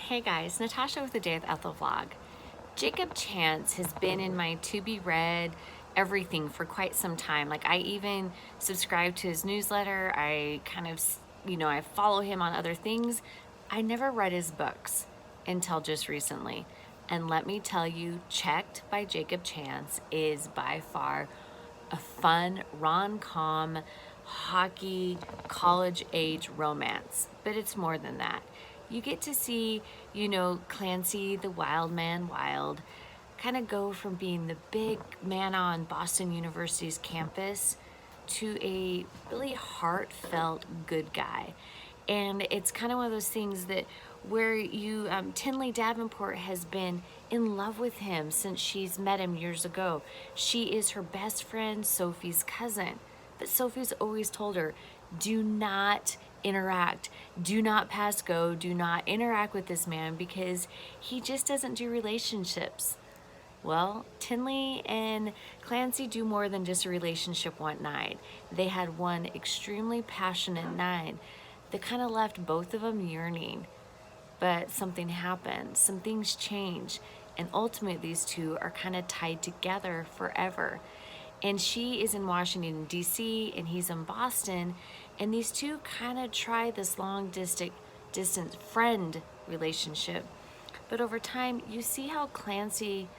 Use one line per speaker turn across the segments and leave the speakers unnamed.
Hey guys, Natasha with the Day with Ethel vlog. Jacob Chance has been in my to be read everything for quite some time. Like, I even subscribe to his newsletter. I kind of, I follow him on other things. I never read his books until just recently. And let me tell you, Checked by Jacob Chance is by far a fun rom-com hockey college age romance, but it's more than that. You get to see, Clancy the Wild Man Wilde kind of go from being the big man on Boston University's campus to a really heartfelt good guy. And it's kind of one of those things that where Tinley Davenport has been in love with him since she's met him years ago. She is her best friend, Sophie's cousin. But Sophie's always told her, do not interact, do not pass go, do not interact with this man because he just doesn't do relationships. Well, Tinley and Clancy do more than just a relationship one night. They had one extremely passionate night that kind of left both of them yearning. But something happened, some things change, and ultimately these two are kind of tied together forever. And she is in Washington, D.C., and he's in Boston, and these two kind of try this long distance friend relationship. But over time, you see how Clancy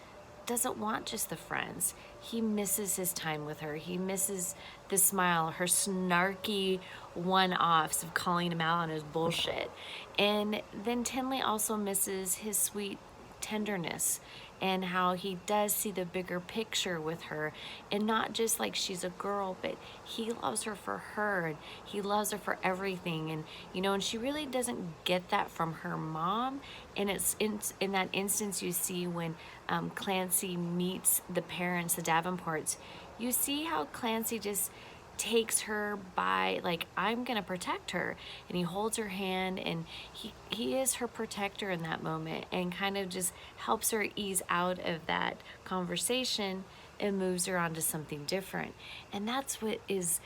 doesn't want just the friends. He misses his time with her. He misses the smile, her snarky one-offs of calling him out on his bullshit. And then Tinley also misses his sweet tenderness and how he does see the bigger picture with her, and not just like she's a girl, but he loves her for her, and he loves her for everything. And and she really doesn't get that from her mom. And it's in that instance you see when Clancy meets the parents, the Davenports, you see how Clancy just takes her by, like, I'm gonna protect her, and he holds her hand, and he is her protector in that moment, and kind of just helps her ease out of that conversation and moves her on to something different. And that's what is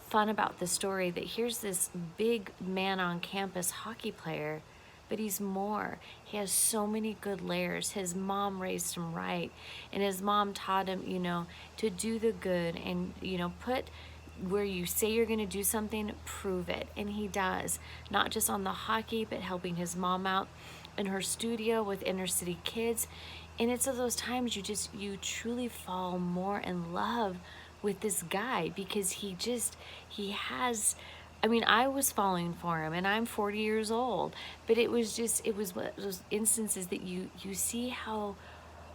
fun about the story, that here's this big man on campus hockey player, but he's more. He has so many good layers. His mom raised him right, and his mom taught him, to do the good, and put where you say you're going to do something, prove it. And he does, not just on the hockey, but helping his mom out in her studio with inner city kids. And it's of those times you truly fall more in love with this guy, because he has, I was falling for him, and I'm 40 years old, but it was one of those instances that you see how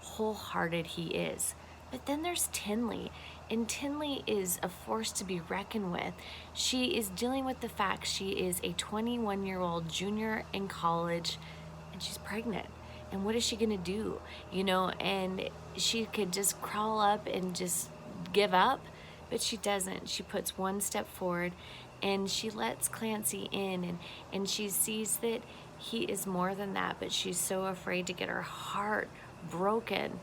wholehearted he is. But then there's Tinley, and Tinley is a force to be reckoned with. She is dealing with the fact she is a 21-year-old junior in college, and she's pregnant. And what is she gonna do? And she could just crawl up and just give up, but she doesn't. She puts one step forward, and she lets Clancy in, and she sees that he is more than that, but she's so afraid to get her heart broken.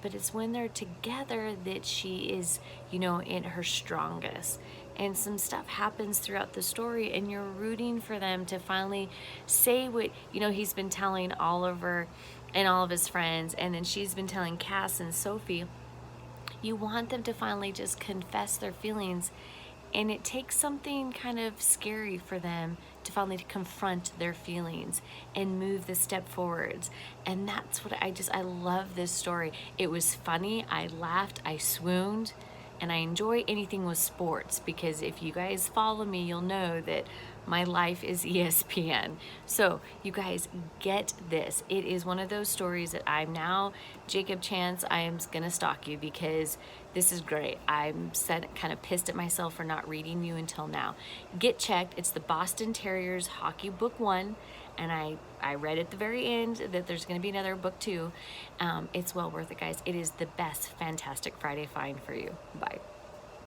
But it's when they're together that she is, in her strongest. And some stuff happens throughout the story, and you're rooting for them to finally say what, he's been telling Oliver and all of his friends, and then she's been telling Cass and Sophie. You want them to finally just confess their feelings, and it takes something kind of scary for them to finally confront their feelings and move the step forwards. And that's what I love this story. It was funny, I laughed, I swooned, and I enjoy anything with sports, because if you guys follow me, you'll know that my life is ESPN. So you guys, get this. It is one of those stories that I'm now, Jacob Chance, I am gonna stalk you, because this is great. I'm kind of pissed at myself for not reading you until now. Get Checked. It's the Boston Terriers Hockey Book 1, and I read at the very end that there's gonna be another book 2. It's well worth it, guys. It is the best Fantastic Friday find for you. Bye.